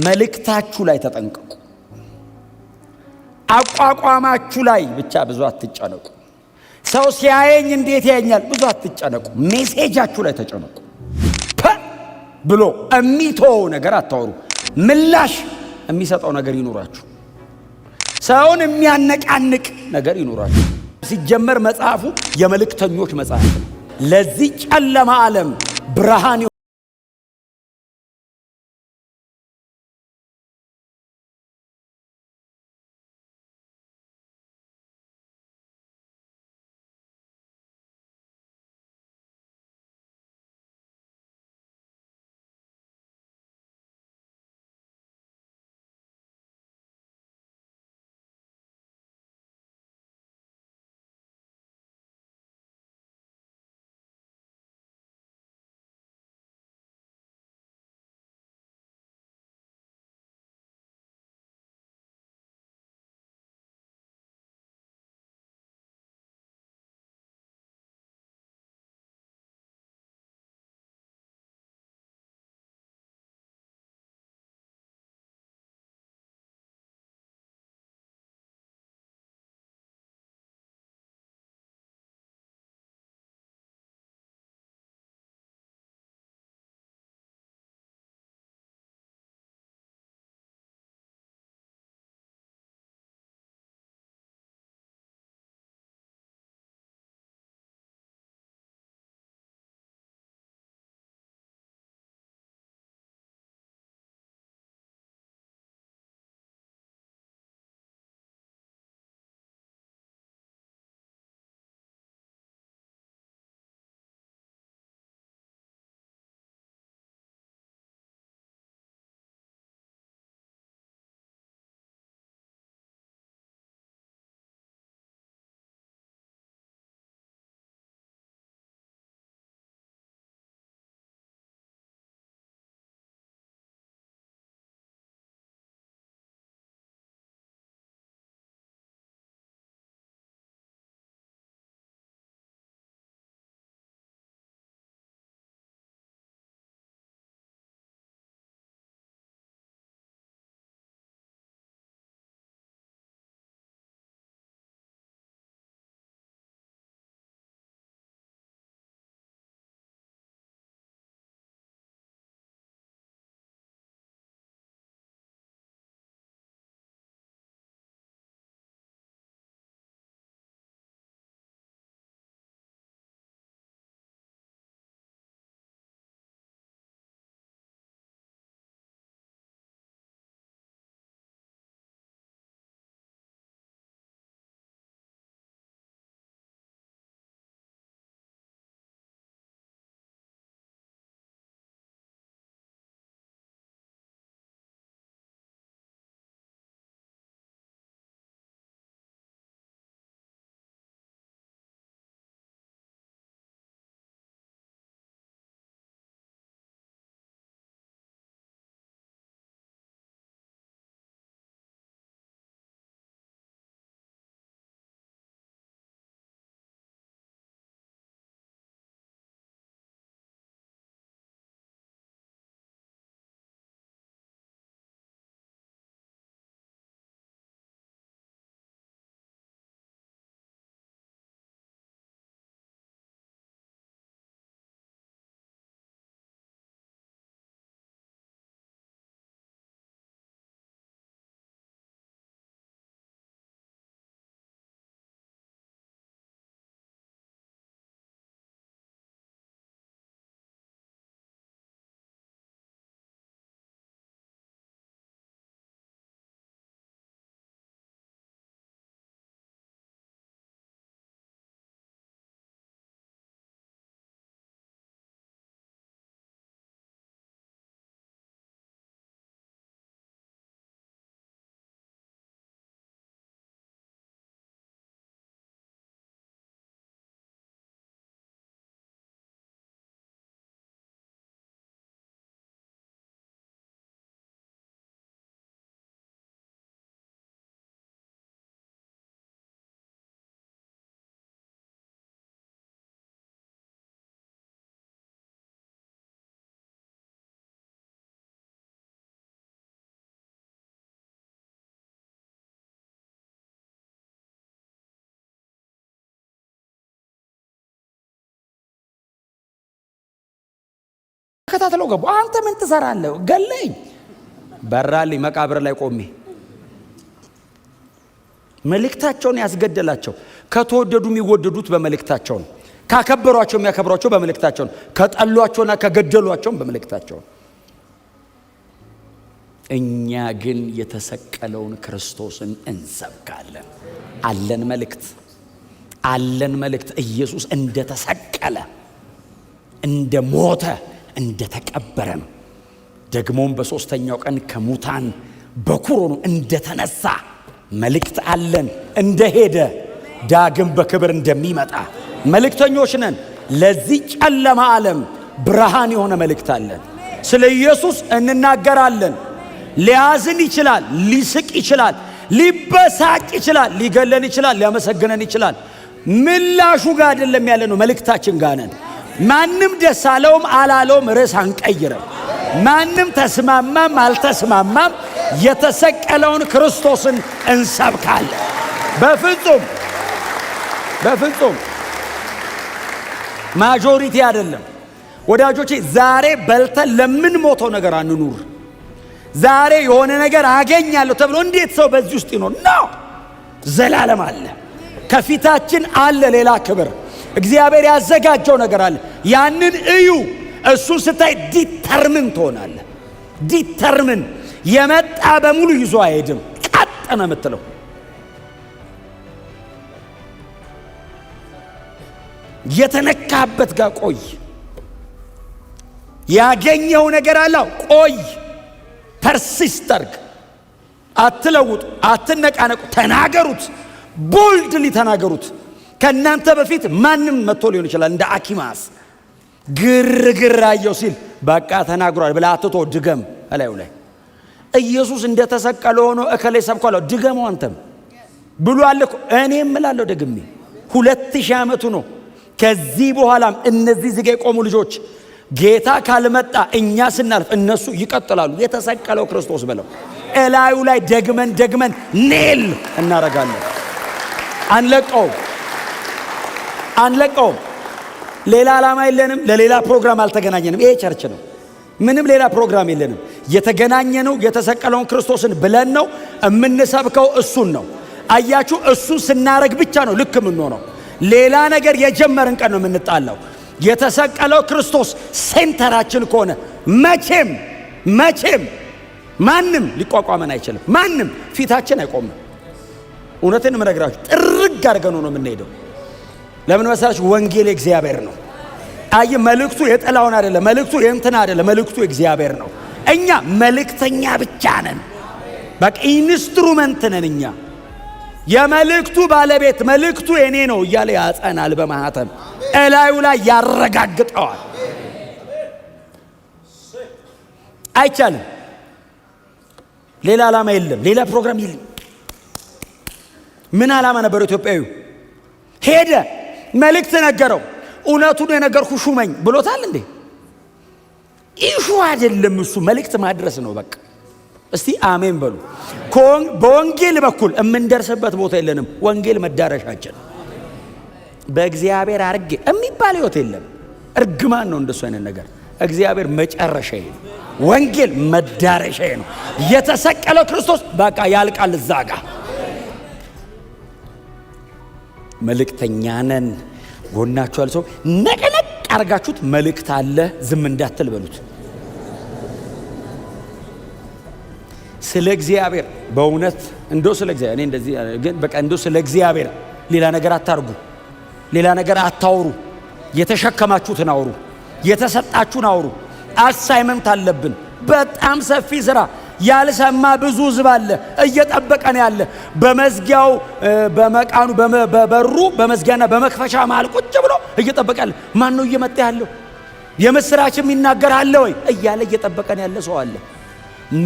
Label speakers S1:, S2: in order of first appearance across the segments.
S1: መልእክታችሁ ላይ ተጠንቀቁ። አቋቋማችሁ ላይ ብቻ ብዙ አትጨነቁ። ሰው ሲያየኝ እንዴት ያየኛል ብዙ አትጨነቁ። ሜሴጃችሁ ላይ ተጨነቁ። ብሎ እሚተው ነገር አታወሩ። ምላሽ የሚሰጠው ነገር ይኑራችሁ። ሰውን የሚያነቃንቅ ነገር ይኑራችሁ። ሲጀመር መጽሐፉ የመልእክተኞች መጽሐፍ ነው። ለዚህ ጨለማ ዓለም ብርሃን ተከታትለው ገቡ። አንተ ምን ትሰራለህ? ገለኝ በራልኝ መቃብር ላይ ቆሜ። መልእክታቸውን ያስገደላቸው ከተወደዱ የሚወደዱት በመልእክታቸው ነው። ካከበሯቸው የሚያከብሯቸው በመልእክታቸው ነው። ከጠሏቸውና ከገደሏቸው በመልእክታቸው ነው። እኛ ግን የተሰቀለውን ክርስቶስን እንሰብካለን። አለን መልእክት ኢየሱስ እንደተሰቀለ፣ እንደሞተ፣ እንደተቀበረም ደግሞም በሶስተኛው ቀን ከሙታን በኩር ሆኖ እንደተነሳ መልእክት አለን። እንደሄደ ዳግም በክብር እንደሚመጣ መልእክተኞች ነን። ለዚህ ጨለማ ዓለም ብርሃን የሆነ መልእክት አለን። ስለ ኢየሱስ እንናገራለን። ሊያዝን ይችላል፣ ሊስቅ ይችላል፣ ሊበሳጭ ይችላል፣ ሊገለን ይችላል፣ ሊያመሰግነን ይችላል። ምላሹ ጋር አይደለም ያለ ነው፣ መልእክታችን ጋር ነን። ማንም ደስ አለውም አላለውም ርዕስ አንቀይርም። ማንም ተስማማም አልተስማማም የተሰቀለውን ክርስቶስን እንሰብካለን። በፍጹም ማጆሪቲ አይደለም ወዳጆቼ። ዛሬ በልተን ለምን ሞተው ነገር አንኑር። ዛሬ የሆነ ነገር አገኛለሁ ተብሎ እንዴት ሰው በዚህ ውስጥ ይኖር ነው? ዘላለም አለ፣ ከፊታችን አለ ሌላ ክብር። እግዚአብሔር ያዘጋጀው ነገር አለ። ያንን እዩ። እሱን ስታይ ዲተርምን ትሆናለህ። ዲተርምን የመጣ በሙሉ ይዞ አይሄድም። ቀጠነ የምትለው የተነካበት ጋር ቆይ። ያገኘው ነገር አለ፣ ቆይ። ፐርሲስተርግ አትለውጡ፣ አትነቃነቁ። ተናገሩት፣ ቦልድሊ ተናገሩት። ከእናንተ በፊት ማንም መጥቶ ሊሆን ይችላል። እንደ አኪማስ ግርግር አየው ሲል በቃ ተናግሯል ብለህ አትቶ ድገም። እላዩ ላይ ኢየሱስ እንደተሰቀለ ሆኖ እከሌ ሰብኳለሁ ድገመው አንተም ብሏል እኮ። እኔም እላለሁ ደግሜ 2000 ዓመቱ ነው። ከዚህ በኋላም እነዚህ ዝጋ የቆሙ ልጆች ጌታ ካልመጣ እኛ ስናልፍ እነሱ ይቀጥላሉ። የተሰቀለው ክርስቶስ ብለው እላዩ ላይ ደግመን ኔል እናረጋለን። አንለቀውም። ሌላ ዓላማ የለንም። ለሌላ ፕሮግራም አልተገናኘንም። ይሄ ቸርች ነው። ምንም ሌላ ፕሮግራም የለንም። የተገናኘነው የተሰቀለውን ክርስቶስን ብለን ነው። የምንሰብከው እሱን ነው። አያችሁ፣ እሱን ስናረግ ብቻ ነው ልክ የምንሆነው። ሌላ ነገር የጀመርን ቀን ነው የምንጣላው። የተሰቀለው ክርስቶስ ሴንተራችን ከሆነ መቼም ማንም ሊቋቋመን አይችልም። ማንም ፊታችን አይቆምም። እውነትን የምነግራችሁ ጥርግ አድርገን ነው የምንሄደው። ለምን መሰላችሁ? ወንጌል እግዚአብሔር ነው። አይ መልእክቱ የጠላውን አይደለም፣ መልእክቱ የእንትና አይደለም፣ መልእክቱ እግዚአብሔር ነው። እኛ መልእክተኛ ብቻ ነን። በቃ ኢንስትሩመንት ነን እኛ። የመልእክቱ ባለቤት መልእክቱ የኔ ነው እያለ ያጸናል በማህተም እላዩ ላይ ያረጋግጠዋል። አይቻልም። ሌላ ዓላማ የለም፣ ሌላ ፕሮግራም የለም። ምን ዓላማ ነበር? ኢትዮጵያዊ ሄደ፣ መልእክት ነገረው። እውነቱን የነገርኩ ሹመኝ ብሎታል እንዴ? ኢሹ አይደለም እሱ፣ መልእክት ማድረስ ነው በቃ። እስቲ አሜን በሉ። በወንጌል በኩል የምንደርስበት ቦታ የለንም። ወንጌል መዳረሻችን። በእግዚአብሔር አርጌ የሚባል ህይወት የለም። እርግማን ነው እንደሱ አይነት ነገር። እግዚአብሔር መጨረሻዬ ነው። ወንጌል መዳረሻዬ ነው። የተሰቀለው ክርስቶስ በቃ ያልቃል እዛ ጋር። መልእክተኛ ነን። ጎናችሁ ያለ ሰው ነቀነቅ አርጋችሁት መልእክት አለ ዝም እንዳትል በሉት። ስለ እግዚአብሔር በእውነት እንደው ስለ እግዚአብሔር እኔ እንደዚህ ግን በቃ እንደው ስለ እግዚአብሔር ሌላ ነገር አታርጉ፣ ሌላ ነገር አታውሩ። የተሸከማችሁትን አውሩ፣ የተሰጣችሁን አውሩ። አሳይመንት አለብን፣ በጣም ሰፊ ስራ። ያልሰማ ብዙ ህዝብ አለ እየጠበቀን ያለ። በመዝጊያው በመቃኑ በበሩ በመዝጊያና በመክፈቻ መሃል ቁጭ ብሎ እየጠበቀ ያለ ማን ነው? እየመጣ ያለው የምስራች የሚናገር አለ ወይ እያለ እየጠበቀን ያለ ሰው አለ።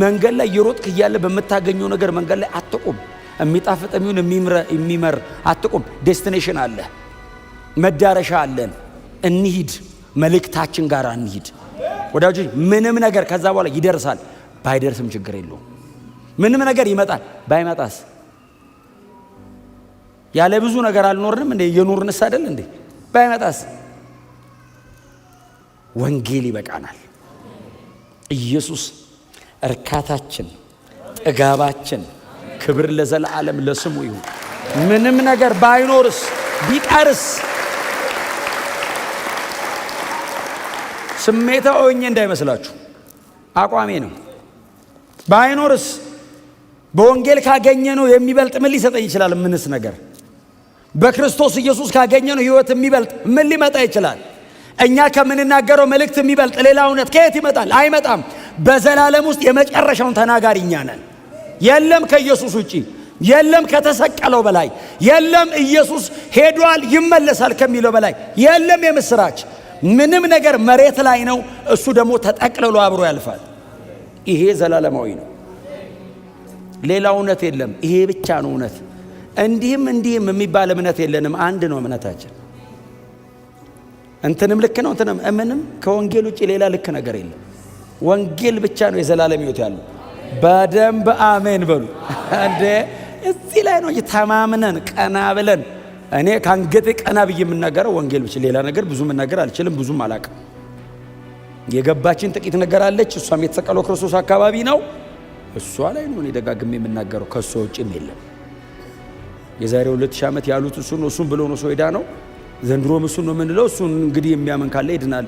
S1: መንገድ ላይ እየሮጥክ እያለ በምታገኘው ነገር መንገድ ላይ አትቁም። የሚጣፍጥ የሚመር አትቁም። ዴስቲኔሽን አለ፣ መዳረሻ አለን። እንሂድ፣ መልእክታችን ጋር እንሂድ ወዳጆች። ምንም ነገር ከዛ በኋላ ይደርሳል። ባይደርስም ችግር የለውም። ምንም ነገር ይመጣል። ባይመጣስ? ያለ ብዙ ነገር አልኖርንም እንዴ? የኖርንስ አይደል እንዴ? ባይመጣስ? ወንጌል ይበቃናል። ኢየሱስ እርካታችን፣ ጥጋባችን፣ ክብር ለዘላለም ለስሙ ይሁን። ምንም ነገር ባይኖርስ ቢቀርስ ስሜታዊ ሆኜ እንዳይመስላችሁ አቋሜ ነው። ባይኖርስ በወንጌል ካገኘነው የሚበልጥ ምን ሊሰጠኝ ይችላል? ምንስ ነገር በክርስቶስ ኢየሱስ ካገኘነው ሕይወት የሚበልጥ ምን ሊመጣ ይችላል? እኛ ከምንናገረው መልእክት የሚበልጥ ሌላ እውነት ከየት ይመጣል? አይመጣም። በዘላለም ውስጥ የመጨረሻውን ተናጋሪ እኛ ነን። የለም ከኢየሱስ ውጪ፣ የለም ከተሰቀለው በላይ፣ የለም ኢየሱስ ሄዷል ይመለሳል ከሚለው በላይ፣ የለም የምስራች። ምንም ነገር መሬት ላይ ነው፣ እሱ ደግሞ ተጠቅልሎ አብሮ ያልፋል። ይሄ ዘላለማዊ ነው። ሌላ እውነት የለም። ይሄ ብቻ ነው እውነት። እንዲህም እንዲህም የሚባል እምነት የለንም። አንድ ነው እምነታችን። እንትንም ልክ ነው እንትንም ምንም ከወንጌል ውጪ ሌላ ልክ ነገር የለም። ወንጌል ብቻ ነው የዘላለም ሕይወት ያለው። በደንብ አሜን በሉ እንዴ! እዚህ ላይ ነው ተማምነን ቀና ብለን። እኔ ካንገቴ ቀና ብዬ የምናገረው ወንጌል ብቻ፣ ሌላ ነገር ብዙ መናገር አልችልም፣ ብዙም አላቅም። የገባችን ጥቂት ነገር አለች። እሷም የተሰቀለው ክርስቶስ አካባቢ ነው። እሷ ላይ ነው እኔ ደጋግሜ የምናገረው። ከእሷ ውጭም የለም። የዛሬ 2000 ዓመት ያሉት እሱን ብሎ ነው ሰው ሄዳ ነው። ዘንድሮም እሱን ነው የምንለው። እሱን እንግዲህ የሚያምን ካለ ይድናል።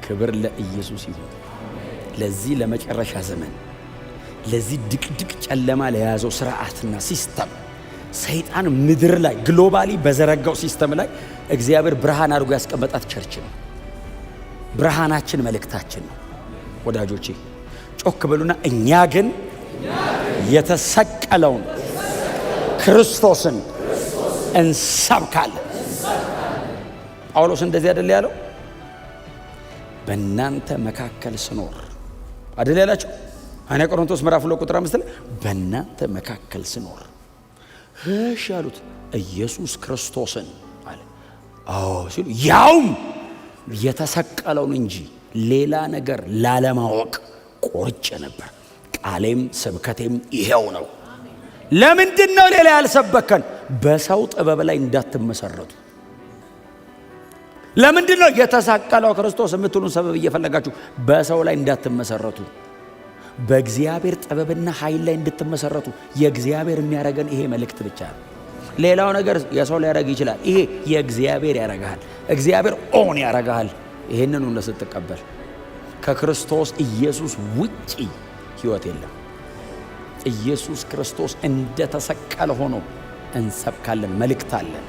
S1: ክብር ለኢየሱስ ይሁን። ለዚህ ለመጨረሻ ዘመን፣ ለዚህ ድቅድቅ ጨለማ ለያዘው ስርዓትና ሲስተም ሰይጣን ምድር ላይ ግሎባሊ በዘረጋው ሲስተም ላይ እግዚአብሔር ብርሃን አድርጎ ያስቀመጣት ቸርች ነው። ብርሃናችን መልእክታችን ነው። ወዳጆቼ ጮክ በሉና እኛ ግን የተሰቀለውን ክርስቶስን እንሰብካለን። ጳውሎስ እንደዚህ አይደል ያለው? በእናንተ መካከል ስኖር አይደል ያላችሁ? አንያ ቆሮንቶስ ምዕራፍ 2 ቁጥር 5 ላይ በእናንተ መካከል ስኖር እሺ ያሉት ኢየሱስ ክርስቶስን አለ። አዎ ሲሉ ያውም የተሰቀለውን እንጂ ሌላ ነገር ላለማወቅ ቆርጬ ነበር። ቃሌም ስብከቴም ይሄው ነው። ለምንድን ነው ሌላ ያልሰበከን? በሰው ጥበብ ላይ እንዳትመሰረቱ። ለምንድን ነው የተሰቀለው ክርስቶስ የምትሉን ሰበብ እየፈለጋችሁ በሰው ላይ እንዳትመሰረቱ? በእግዚአብሔር ጥበብና ኃይል ላይ እንድትመሰረቱ የእግዚአብሔር የሚያረገን ይሄ መልእክት ብቻ ነው። ሌላው ነገር የሰው ሊያረግ ይችላል። ይሄ የእግዚአብሔር ያረጋል። እግዚአብሔር ኦን ያረጋል። ይሄንን ነው ስትቀበል። ከክርስቶስ ኢየሱስ ውጪ ሕይወት የለም። ኢየሱስ ክርስቶስ እንደተሰቀለ ሆኖ እንሰብካለን። መልእክት አለን።